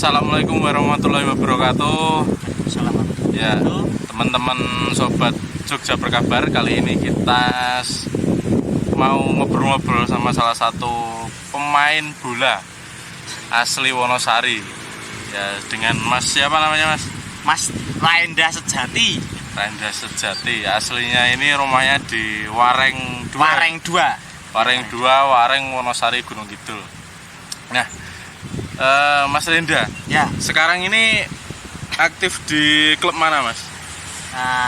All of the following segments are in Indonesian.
Assalamualaikum warahmatullahi wabarakatuh. Assalamualaikum. Ya, teman-teman sobat Jogja Berkabar, kali ini kita mau ngobrol-ngobrol sama salah satu pemain bola asli Wonosari. Ya, dengan Mas siapa namanya, Mas? Mas Raenda Sejati. Raenda Sejati. Aslinya ini rumahnya di Wareng 2. Wareng 2. Wareng Wonosari Gunung Kidul. Nah, Mas Renda, Ya, sekarang ini aktif di klub mana, Mas?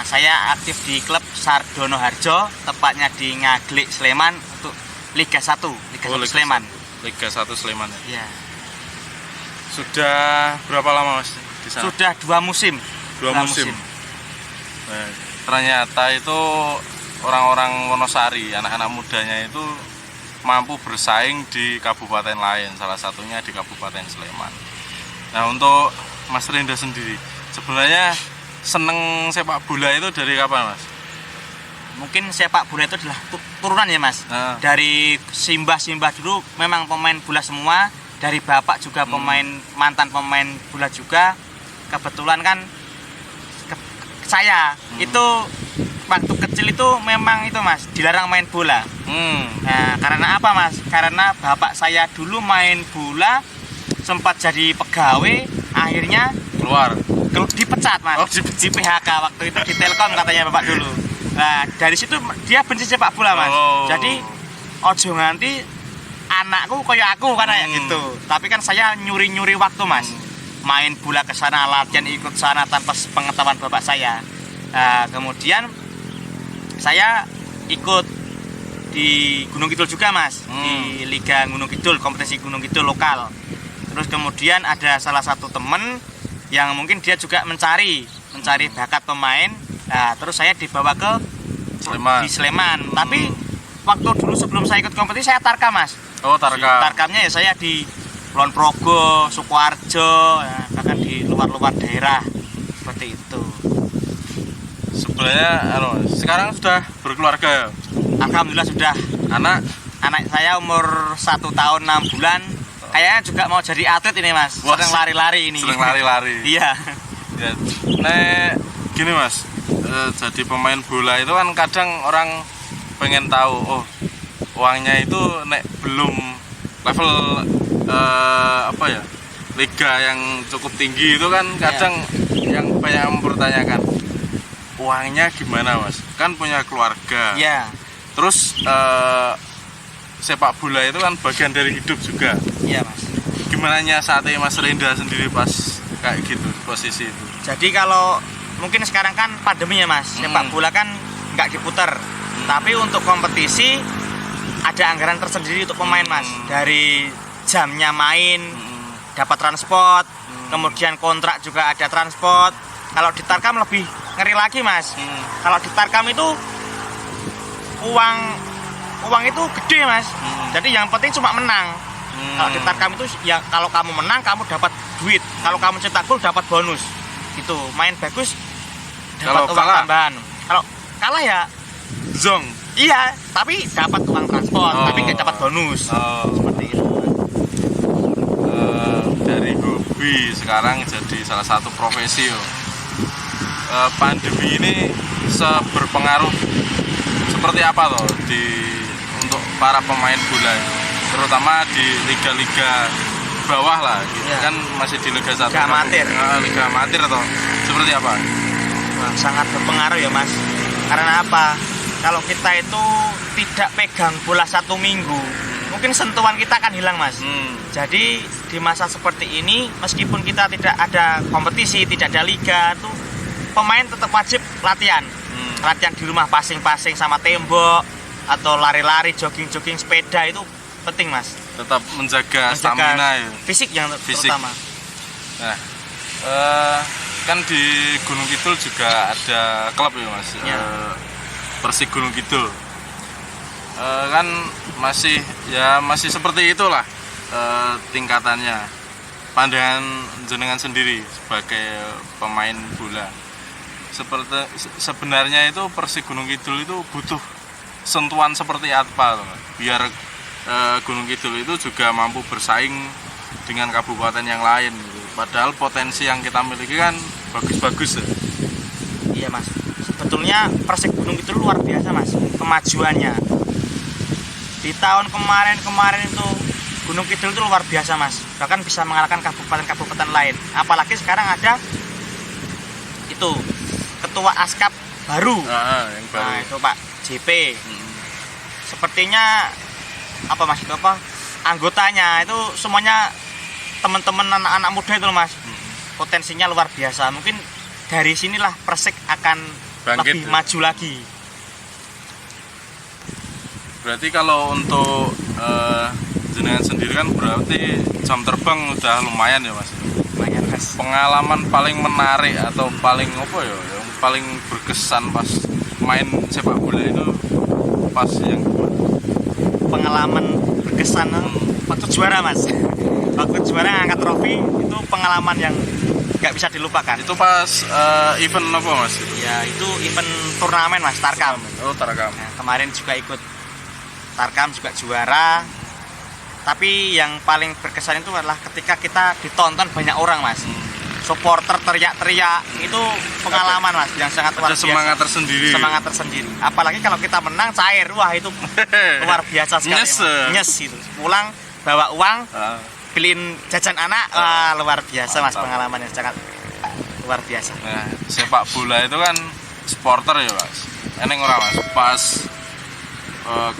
saya aktif di klub Sardono Harjo, tepatnya di Ngaglik, Sleman untuk Liga 1, Liga 1 Sleman. Liga 1 Sleman. Ya. Sudah berapa lama, Mas, di sana? Sudah 2 musim. Dua musim. Nah, ternyata itu orang-orang Wonosari, anak-anak mudanya itu mampu bersaing di kabupaten lain, salah satunya di Kabupaten Sleman. Nah, untuk Mas Renda sendiri, sebenarnya seneng sepak bola itu dari kapan, Mas? Mungkin sepak bola itu adalah turunan ya, Mas. Nah. Dari simbah-simbah dulu memang pemain bola semua, dari bapak juga mantan pemain bola juga. Kebetulan kan saya itu waktu kecil itu memang itu, Mas, dilarang main bola. Nah, karena apa, Mas? Karena bapak saya dulu main bola, sempat jadi pegawai, akhirnya dipecat, Mas. Oh, dipecat. Di PHK waktu itu di Telkom katanya bapak dulu. Nah, dari situ dia benci sepak bola, Mas. Oh. Jadi ojo nganti anakku kayak aku kan kayak gitu. Tapi kan saya nyuri-nyuri waktu, Mas. Main bola ke sana, latihan ikut sana tanpa pengetahuan bapak saya. Nah, kemudian saya ikut di Gunung Kidul juga, Mas. Di Liga Gunung Kidul, kompetisi Gunung Kidul lokal. Terus kemudian ada salah satu temen yang mungkin dia juga mencari bakat pemain. Nah, terus saya dibawa ke Sleman. di Sleman. Tapi waktu dulu sebelum saya ikut kompetisi saya tarkam, Mas. Oh, tarkam. Tarkamnya ya saya di Kulon Progo, Sukoharjo, ya, bahkan di luar-luar daerah seperti itu. Sebenarnya sekarang sudah berkeluarga. Alhamdulillah sudah. Anak Saya umur 1 tahun 6 bulan. Kayaknya juga mau jadi atlet ini, Mas. Wah, Sering lari-lari ini. sering lari-lari. Iya. Ya, gini, Mas, jadi pemain bola itu kan kadang orang pengen tahu, oh, uangnya itu belum level liga yang cukup tinggi itu kan kadang yang banyak mempertanyakan uangnya gimana, Mas, kan punya keluarga. Iya. Terus sepak bola itu kan bagian dari hidup juga. Iya, Mas. Gimana saatnya Mas Renda sendiri pas kayak gitu posisi itu? Jadi kalau mungkin sekarang kan pandemi ya, Mas. Sepak bola kan nggak diputar. Tapi untuk kompetisi ada anggaran tersendiri untuk pemain, Mas. Dari jamnya main, dapat transport, kemudian kontrak juga ada transport. Kalau di Tarkam lebih ngeri lagi, Mas. Kalau di Tarkam itu uang itu gede, Mas. Jadi yang penting cuma menang. Kalau di Tarkam itu ya kalau kamu menang kamu dapat duit. Kalau kamu cetak gol dapat bonus. Gitu. Main bagus dapat Kalau uang kalah? tambahan. Kalau kalah ya Zong. iya, tapi dapat uang transport, tapi nggak dapat bonus. Seperti itu. Dari hobi sekarang jadi salah satu profesi. Pandemi ini berpengaruh seperti apa toh untuk para pemain bola, terutama di liga-liga bawah lah, gitu. Ya. Kan masih di Liga 1. Liga amatir. Liga amatir toh. Seperti apa? Wah, sangat berpengaruh ya, Mas. Karena apa? Kalau kita itu tidak pegang bola 1 minggu, mungkin sentuhan kita akan hilang, Mas. Jadi di masa seperti ini, meskipun kita tidak ada kompetisi, tidak ada liga, tuh pemain tetap wajib latihan. Latihan di rumah passing-passing sama tembok, atau lari-lari, jogging-jogging, sepeda itu penting, Mas. Tetap menjaga stamina ya. Fisik yang Fisik. terutama. Nah, kan di Gunung Kidul juga ada klub ya, Mas. Ya. Persik Gunung Kidul. Kan masih seperti itulah tingkatannya. Pandangan jenengan sendiri sebagai pemain bola. Sebenarnya itu Persik Gunung Kidul itu butuh sentuhan seperti apa biar Gunung Kidul itu juga mampu bersaing dengan kabupaten yang lain gitu. Padahal potensi yang kita miliki kan bagus-bagus ya. Iya mas, sebetulnya Persik Gunung Kidul luar biasa mas kemajuannya. Di tahun kemarin itu Gunung Kidul itu luar biasa mas, bahkan bisa mengalahkan kabupaten-kabupaten lain. Apalagi sekarang ada itu ketua askap baru, Yang baru. nah itu Pak JP. Sepertinya apa mas itu apa anggotanya itu semuanya teman-teman anak-anak muda itu loh mas. Potensinya luar biasa. Mungkin dari sinilah Persik akan Bangkit, lebih ya. maju lagi. Berarti kalau untuk jenengan sendiri kan berarti jam terbang udah lumayan ya mas. Lumayan mas. Pengalaman paling menarik atau paling apa ya, yang paling berkesan pas main sepak bola itu pas yang Pengalaman berkesan waktu juara mas. Waktu juara ngangkat trofi itu pengalaman yang nggak bisa dilupakan. itu pas event apa mas? Ya itu event turnamen mas, Tarkam. Oh Tarkam. Nah, kemarin juga ikut Tarkam juga juara. Tapi yang paling berkesan itu adalah ketika kita ditonton banyak orang mas. Supporter teriak-teriak itu pengalaman mas yang sangat luar Ada biasa. semangat tersendiri. Semangat tersendiri. Apalagi kalau kita menang cair, wah itu luar biasa sekali. Nyes. Mas. Nyes itu. Pulang bawa uang, Ah, beliin jajan anak, wah luar biasa mas, Mantap. pengalaman yang sangat luar biasa. nah, sepak bola itu kan supporter ya mas. Eneng orang mas. Pas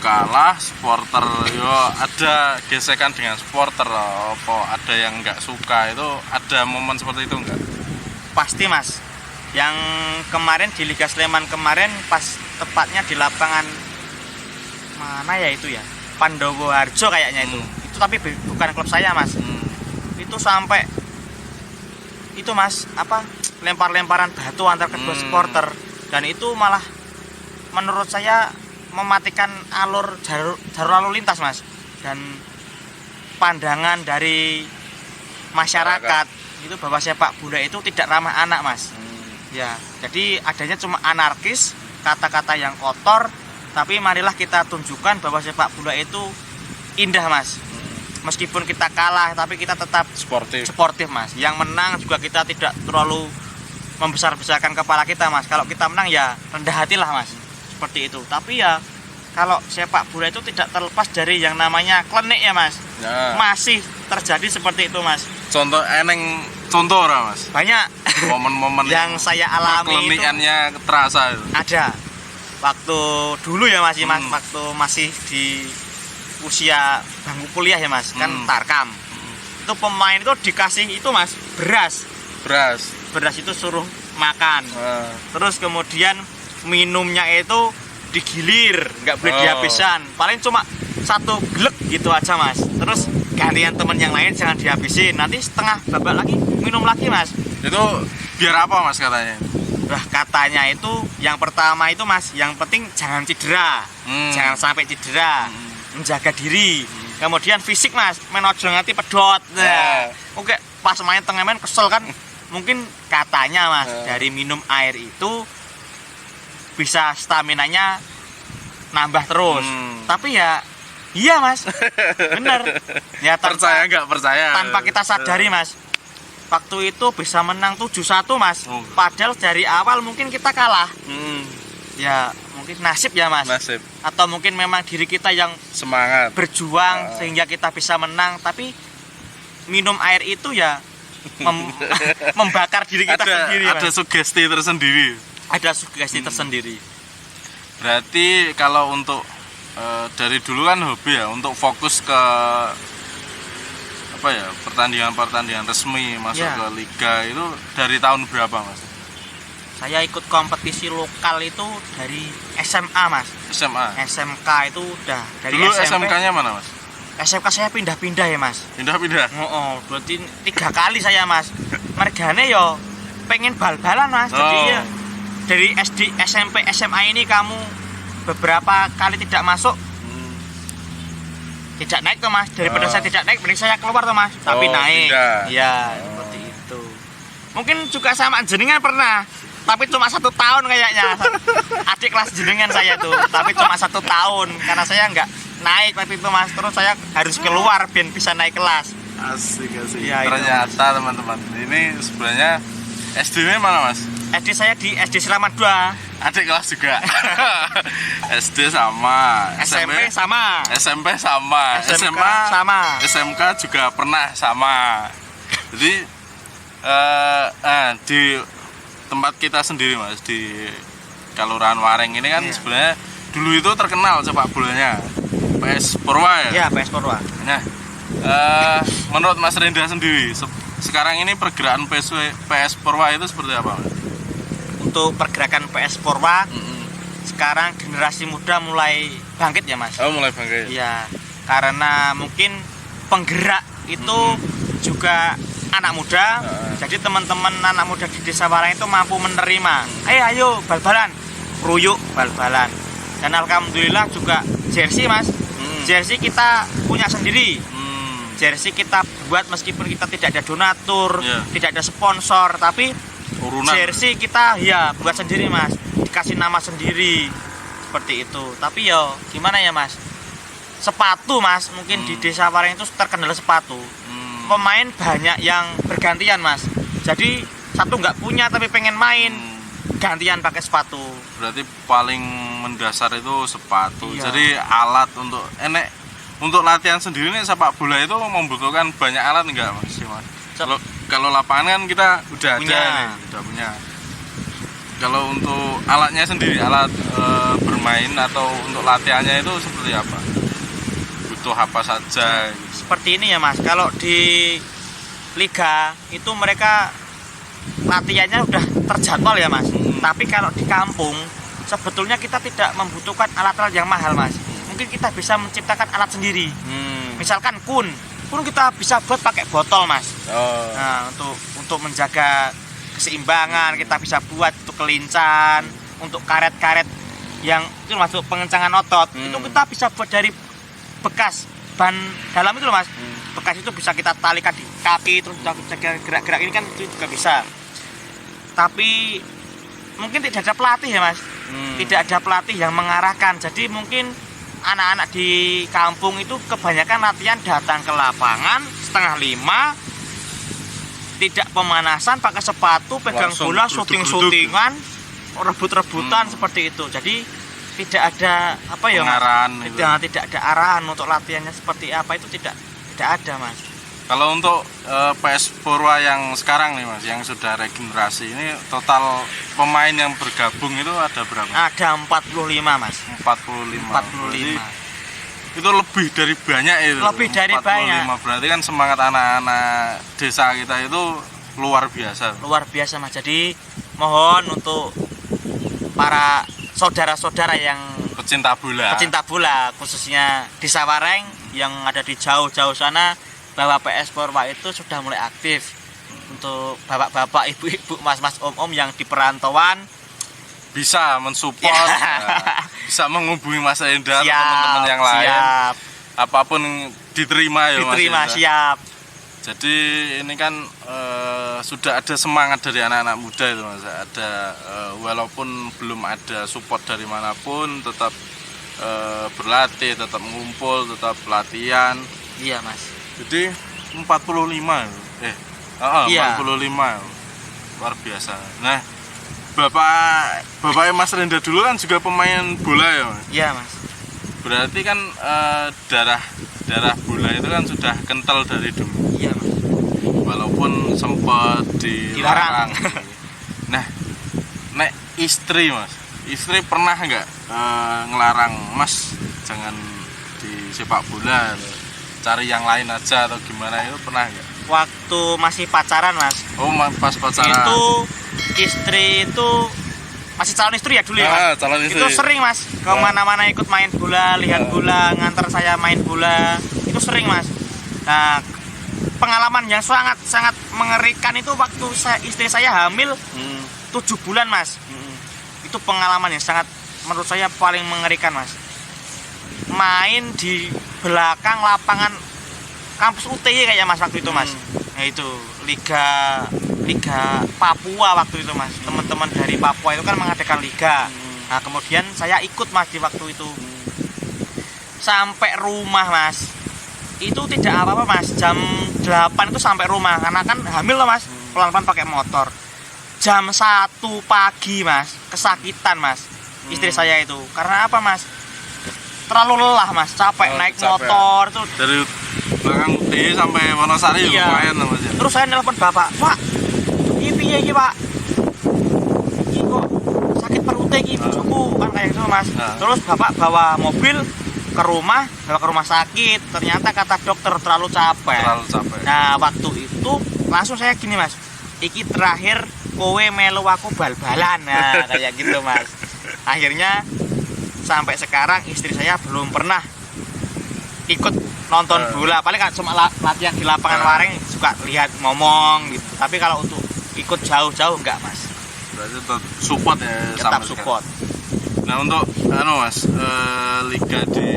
kalah supporter yo ada gesekan dengan supporter apa ada yang nggak suka, itu ada momen seperti itu enggak? Pasti mas. Yang kemarin di Liga Sleman kemarin pas tepatnya di lapangan mana ya itu ya, Pandowo Harjo kayaknya itu. Itu tapi bukan klub saya mas. Itu sampai itu mas apa lempar-lemparan batu antar kedua supporter, dan itu malah menurut saya mematikan jalur lalu lintas mas, dan pandangan dari masyarakat itu bahwa sepak bola itu tidak ramah anak mas. Ya jadi adanya cuma anarkis, kata-kata yang kotor, tapi marilah kita tunjukkan bahwa sepak bola itu indah mas. Meskipun kita kalah tapi kita tetap sportif mas. Yang menang juga kita tidak terlalu membesar-besarkan kepala kita mas. Kalau kita menang ya rendah hatilah mas, seperti itu. Tapi ya kalau sepak bola itu tidak terlepas dari yang namanya klenik ya mas. Ya. Masih terjadi seperti itu mas. Contoh orang mas. Banyak Momen-momen yang saya alami itu kelenikannya terasa itu. ada. Waktu dulu ya masih mas, waktu masih di usia bangku kuliah ya mas, kan Tarkam. Itu pemain itu dikasih itu mas beras itu suruh makan. Terus kemudian minumnya itu digilir, nggak boleh dihabisan, paling cuma satu glek gitu aja mas. Terus gantian teman yang lain jangan dihabisin, nanti setengah babak lagi minum lagi mas. Itu biar apa mas katanya? Nah katanya itu yang pertama itu mas, yang penting jangan cedera, jangan sampai cedera, menjaga diri. Kemudian fisik mas, main ojo nganti pedot. Nah, oke pas main tengah main kesel kan, mungkin katanya mas dari minum air itu bisa staminanya nambah terus. Tapi ya iya mas, bener ya, Percaya nggak percaya? tanpa kita sadari mas, waktu itu bisa menang 7-1 mas. Padahal dari awal mungkin kita kalah. Ya mungkin nasib ya mas. Nasib. Atau mungkin memang diri kita yang Semangat. berjuang sehingga kita bisa menang. Tapi minum air itu ya membakar diri kita sendiri mas. Ada sugesti tersendiri. Ada sugesti tersendiri. Berarti kalau untuk dari dulu kan hobi ya, untuk fokus ke apa ya, pertandingan resmi masuk Ya. ke liga itu dari tahun berapa mas? Saya ikut kompetisi lokal itu dari SMA mas. SMA. SMK itu udah dari Dulu SMP. SMK-nya mana mas? SMK saya pindah-pindah ya mas. Pindah-pindah. Oh, berarti 3 kali saya mas. Mergane yo pengen bal-balan mas. Jadi ya dari SD, SMP, SMA ini kamu beberapa kali tidak masuk, tidak naik tuh mas. Daripada saya tidak naik, mending saya keluar tuh mas. Tapi naik. pindah. Ya seperti itu. Mungkin juga sama jenengan pernah. Tapi cuma 1 tahun kayaknya. Adik kelas jenengan saya tuh. Tapi cuma 1 tahun karena saya nggak naik waktu itu mas. Terus saya harus keluar biar bisa naik kelas. Asik. Ya, itu, Ternyata teman-teman, ini sebenarnya SD-nya mana Mas? SD saya di SD Selamat 2. Adik kelas juga. SD sama, SMP sama. SMP sama, SMK SMA sama. SMK juga pernah sama. Jadi di tempat kita sendiri Mas, di Kelurahan Wareng ini kan Iya. sebenarnya dulu itu terkenal sepak bolanya PS Purwa ya. Ya, PS Purwa. Nah, menurut Mas Renda sendiri, sekarang ini pergerakan PS Purwa itu seperti apa Mas? Untuk pergerakan PS Purwa sekarang generasi muda mulai bangkit ya Mas. Oh, mulai bangkit. Iya, karena mungkin penggerak itu juga anak muda. Jadi teman-teman anak muda di Desa Wareng itu mampu menerima. Ayo bal-balan, ruyuk bal-balan. Dan alhamdulillah juga jersey Mas. Jersey kita punya sendiri. Jersey kita buat meskipun kita tidak ada donatur, Iya. tidak ada sponsor, tapi Urunan. jersey kita ya buat sendiri Mas, dikasih nama sendiri seperti itu. Tapi yo gimana ya Mas, sepatu Mas, mungkin di Desa Wareng itu terkendala sepatu. Pemain banyak yang bergantian Mas, jadi satu nggak punya tapi pengen main, gantian pakai sepatu. Berarti paling mendasar itu sepatu. Iya. Jadi alat untuk latihan sendiri nih sepak bola itu membutuhkan banyak alat enggak Mas? Kalau lapangan kan kita udah Punya. ada nih, udah punya. Kalau untuk alatnya sendiri, alat bermain atau untuk latihannya itu seperti apa? Butuh apa saja? Seperti ini ya Mas, kalau di liga itu mereka latihannya udah terjadwal ya Mas. Tapi kalau di kampung sebetulnya kita tidak membutuhkan alat-alat yang mahal Mas. Mungkin kita bisa menciptakan alat sendiri. Misalkan kun kita bisa buat pakai botol Mas. Oh. Nah, untuk menjaga keseimbangan kita bisa buat untuk kelincan, untuk karet-karet yang itu masuk pengencangan otot. Itu kita bisa buat dari bekas ban dalam itu loh Mas. Bekas itu bisa kita talikan di kaki terus kita gerak-gerak ini kan itu juga bisa. Tapi mungkin tidak ada pelatih ya Mas. Tidak ada pelatih yang mengarahkan. Jadi mungkin anak-anak di kampung itu kebanyakan latihan datang ke lapangan 4:30, tidak pemanasan, pakai sepatu, pegang Langsung bola, duduk-duduk. syuting-syutingan, rebut-rebutan seperti itu. Jadi tidak ada apa ya Mas? Pengarahan itu. Tidak ada arahan untuk latihannya seperti apa, itu tidak ada Mas. Kalau untuk PS Purwa yang sekarang nih Mas, yang sudah regenerasi ini total pemain yang bergabung itu ada berapa? Ada 45 Mas. 45. 45. Jadi, itu lebih dari banyak itu. Lebih dari 45. banyak. Berarti kan semangat anak-anak desa kita itu luar biasa. Luar biasa Mas. Jadi mohon untuk para saudara-saudara yang Pecinta bola. pecinta bola khususnya di Sawareng yang ada di jauh-jauh sana, bahwa PS Purwa itu sudah mulai aktif. Untuk bapak-bapak, ibu-ibu, mas-mas, om-om yang di perantauan Bisa mensupport, Ya. bisa menghubungi Mas Enda atau siap, teman-teman yang lain. siap, Apapun diterima ya diterima, Mas Enda. siap. Jadi ini kan sudah ada semangat dari anak-anak muda itu Mas. Ada walaupun belum ada support dari manapun, tetap berlatih, tetap mengumpul, tetap latihan. Iya Mas. Jadi 45 Iya. 45 luar biasa. Nah, Bapak Mas Renda dulu kan juga pemain bola ya Mas. Iya Mas. Berarti kan darah bola itu kan sudah kental dari dulu. Iya Mas. Walaupun sempat dilarang. Dilarang. Nah, nek istri Mas, istri pernah nggak ngelarang Mas jangan di sepak bola, cari yang lain aja atau gimana, itu pernah nggak? Waktu masih pacaran Mas, Oh, pas pacaran. itu istri itu masih calon istri ya dulu ya Mas. Calon istri. Itu sering Mas kemana-mana ikut main bola, lihat bola, nganter saya main bola, itu sering Mas. Nah, pengalaman yang sangat mengerikan itu waktu istri saya hamil 7 bulan Mas. Itu pengalaman yang sangat menurut saya paling mengerikan Mas. Main di belakang lapangan kampus UTY kayak Mas waktu itu Mas. Nah itu Liga Papua waktu itu Mas. Teman-teman dari Papua itu kan mengadakan liga. Nah kemudian saya ikut Mas di waktu itu. Sampai rumah Mas, itu tidak apa-apa mas, jam 8 itu sampai rumah karena kan hamil loh mas, pelan-pelan pakai motor. Jam 1 pagi mas, kesakitan mas istri saya itu. Karena apa mas? Terlalu lelah mas, capek naik capek. motor itu. Dari belakang UTI sampai Wonosari Iya. lumayan lah mas ya. Terus saya nelpon bapak, Pak, ini piye iki Pak? Iki kok sakit perut iki bojoku kan kayak gitu mas. Nah. Terus bapak bawa mobil ke rumah, bawa ke rumah sakit. Ternyata kata dokter terlalu capek. Terlalu capek. Nah waktu itu langsung saya gini mas, iki terakhir kowe melu aku bal-balan, nah kayak gitu mas. Akhirnya sampai sekarang istri saya belum pernah ikut nonton bola, paling kan cuma latihan di lapangan waring, suka lihat ngomong gitu. Tapi kalau untuk ikut jauh-jauh enggak mas, Berarti tetap support ya. tetap sampai support. sekarang. Nah untuk mas, liga di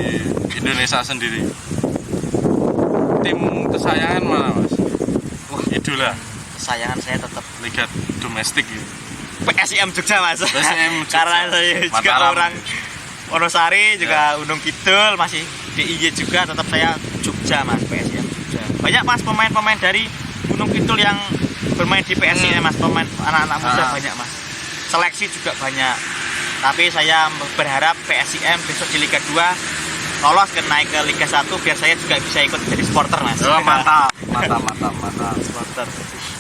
Indonesia sendiri, tim kesayangan mana mas? Wah, Idola kesayangan saya tetap liga domestik gitu. PSIM Jogja mas. PSIM Jogja. Karena saya juga Mataram. orang Wonosari, juga Gunung Kidul, masih DIY juga, tetap saya Jogja mas, PSIM Jogja. Banyak mas pemain-pemain dari Gunung Kidul yang bermain di PSIM mas, pemain anak-anak muda banyak mas. Seleksi juga banyak. Tapi saya berharap PSIM besok di Liga 2 lolos ke naik ke Liga 1 biar saya juga bisa ikut jadi supporter mas. Oh, mantap. Supporter.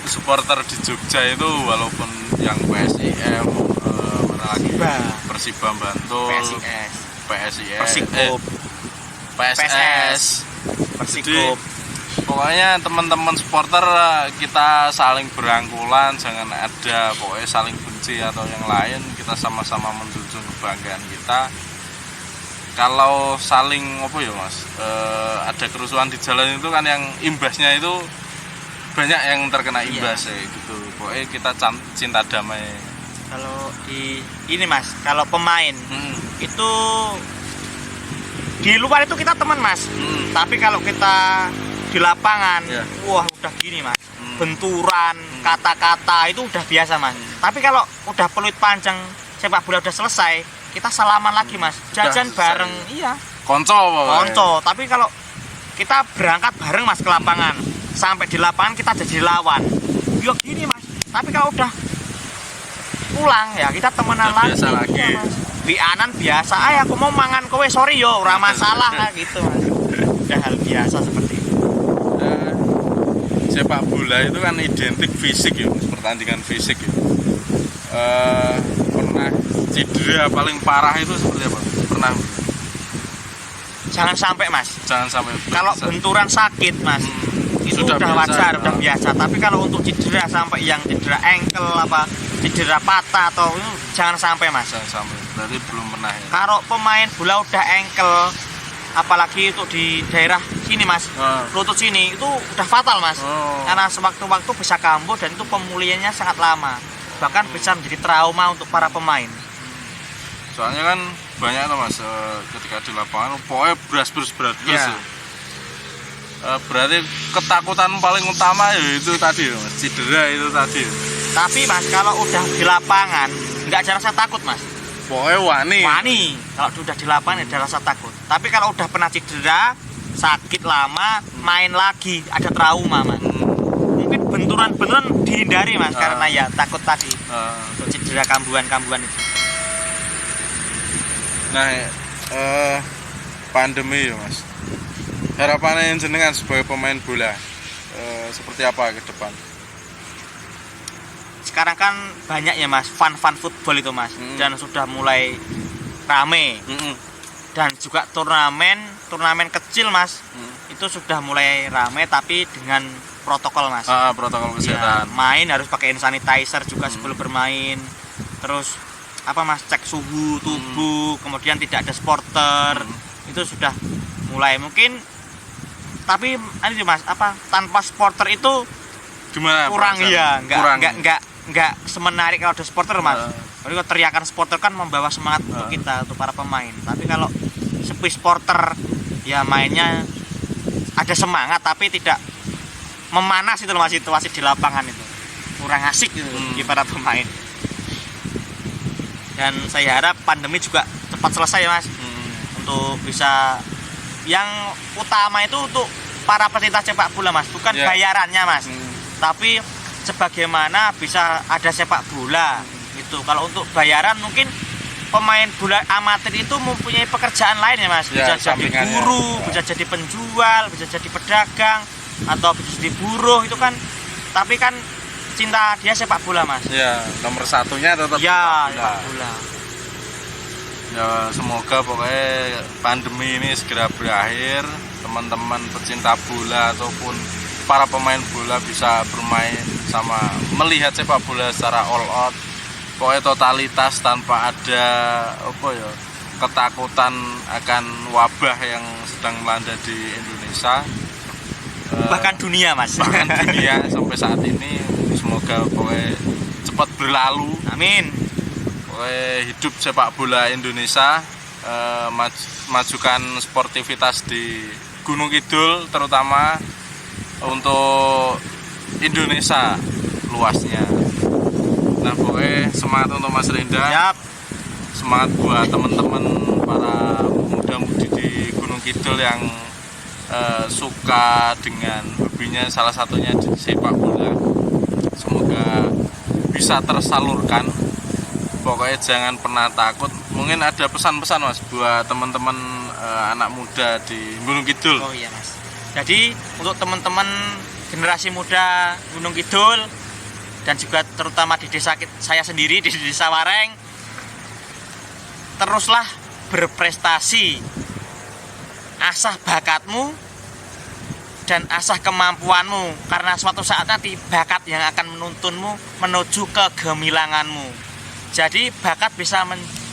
Supporter di Jogja itu walaupun yang PSIM, mana lagi? Persiba Bantul, PSIS, PSIS, Persikup, PSS. Persikup. Pokoknya teman-teman supporter kita saling berangkulan, jangan ada pokoknya saling benci atau yang lain. Kita sama-sama menjunjung kebanggaan kita. Kalau saling apa ya mas, ada kerusuhan di jalan itu kan yang imbasnya itu banyak yang terkena imbas ya gitu. Pokoknya kita cinta damai. Kalau di ini mas, kalau pemain itu di luar itu kita teman mas. Tapi kalau kita di lapangan, wah udah gini mas, benturan, kata-kata itu udah biasa mas. Tapi kalau udah peluit panjang, sepak bola udah selesai, kita salaman lagi mas, jajan bareng, iya. Konco pokoknya. Konco. Tapi kalau kita berangkat bareng mas ke lapangan, sampai di lapangan kita jadi lawan, yuk gini mas. Tapi kalau udah pulang ya kita temenan Udah lagi. biasa lagi. Ya, mas. Wianan biasa, aku mau mangan kowe, sorry yo, ora masalah lah gitu mas. Udah hal biasa seperti itu. Sepak bola itu kan identik fisik ya, mas, pertandingan fisik ya. Pernah cedera paling parah itu seperti apa? Pernah? Jangan sampai mas. Jangan sampai. Kalau benturan sakit mas, itu Sudah udah biasa. wajar, udah biasa. Tapi kalau untuk cedera sampai yang cedera ankle apa, cedera patah atau itu jangan sampai mas. Jangan sampai. Berarti belum pernah ya. Kalau pemain bola udah ankle, apalagi itu di daerah sini mas, lutut sini itu udah fatal mas. Karena sewaktu-waktu bisa kambuh dan itu pemulihannya sangat lama. Bahkan bisa menjadi trauma untuk para pemain. Soalnya kan banyak tuh mas, ketika di lapangan pokoknya beras berat Ya. berarti ketakutan paling utama ya itu tadi ya, mas, cedera itu tadi. Tapi mas kalau udah di lapangan nggak ada rasa takut mas. Pokoknya wani. Kalau udah di lapangan ada rasa takut. Tapi kalau udah pernah cedera, sakit lama, main lagi ada trauma mas. Mungkin benturan dihindari mas, karena ya takut tadi untuk cedera kambuhan itu. Nah, pandemi ya mas, harapannya jenengan sebagai pemain bola seperti apa ke depan? Sekarang kan banyak ya mas, fun football itu mas, dan sudah mulai rame. Dan juga turnamen kecil mas, itu sudah mulai rame tapi dengan protokol mas. Protokol Ya, kesehatan. main harus pakai hand sanitizer juga sebelum bermain. Terus apa mas, cek suhu tubuh, kemudian tidak ada supporter. Itu sudah mulai mungkin. Tapi ini mas, apa tanpa supporter itu Gimana? kurang perasaan? ya, enggak semenarik kalau ada supporter mas. Jadi kalau teriakan supporter kan membawa semangat untuk kita, untuk para pemain. Tapi kalau sepi supporter ya mainnya ada semangat tapi tidak memanas itu loh mas, situasi di lapangan itu kurang asik gitu bagi para pemain. Dan saya harap pandemi juga cepat selesai mas, untuk bisa yang utama itu untuk para pecinta sepak bola Mas, bukan Ya. bayarannya Mas. Tapi sebagaimana bisa ada sepak bola itu. Kalau untuk bayaran mungkin pemain bola amatir itu mempunyai pekerjaan lain ya Mas. Ya, Bisa jadi sampingannya. guru, Ya. bisa jadi penjual, bisa jadi pedagang, atau bisa jadi buruh itu kan. Tapi kan cinta dia sepak bola Mas. Ya, nomor satunya tetap Ya, sepak bola. sepak bola. Ya, semoga pokoknya pandemi ini segera berakhir, teman-teman pecinta bola ataupun para pemain bola bisa bermain sama melihat sepak bola secara all out, pokoknya totalitas tanpa ada apa ya ketakutan akan wabah yang sedang melanda di Indonesia. Bahkan dunia Mas. Bahkan dunia sampai saat ini, semoga pokoknya cepat berlalu. Amin. Pokoknya hidup sepak bola Indonesia, majukan sportivitas di Gunung Kidul terutama untuk Indonesia luasnya. Nah pokoknya semangat untuk Mas Renda, Siap. semangat buat teman-teman para muda-mudi di Gunung Kidul yang suka dengan hobinya salah satunya di sepak bola. Semoga bisa tersalurkan. Pokoknya jangan pernah takut. Mungkin ada pesan-pesan Mas buat teman-teman anak muda di Gunung Kidul. Oh iya Mas. Jadi untuk teman-teman generasi muda Gunung Kidul dan juga terutama di desa saya sendiri di Desa Wareng, teruslah berprestasi, asah bakatmu dan asah kemampuanmu, karena suatu saat nanti bakat yang akan menuntunmu menuju kegemilanganmu. Jadi bakat bisa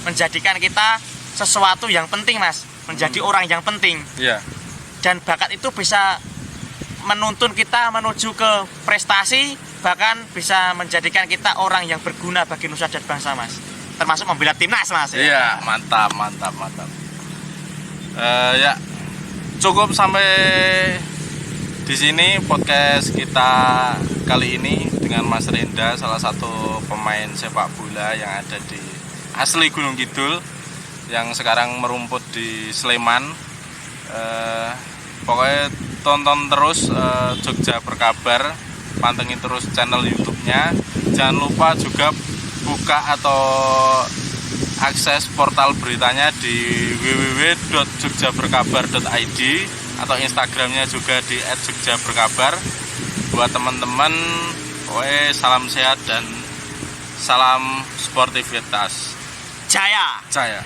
menjadikan kita sesuatu yang penting Mas, menjadi orang yang penting. Iya. Dan bakat itu bisa menuntun kita menuju ke prestasi, bahkan bisa menjadikan kita orang yang berguna bagi nusa dan bangsa Mas, termasuk membela timnas Mas ya. Iya, mantap. Ya, cukup sampai di sini podcast kita kali ini dengan Mas Renda, salah satu pemain sepak bola yang ada di asli Gunung Kidul yang sekarang merumput di Sleman. Pokoknya tonton terus Jogja Berkabar, pantengin terus channel YouTube-nya. Jangan lupa juga buka atau akses portal beritanya di www.jogjaberkabar.id atau Instagramnya juga di @jogjaberkabar. Buat teman-teman, pokoknya salam sehat dan salam sportivitas. Jaya. Jaya.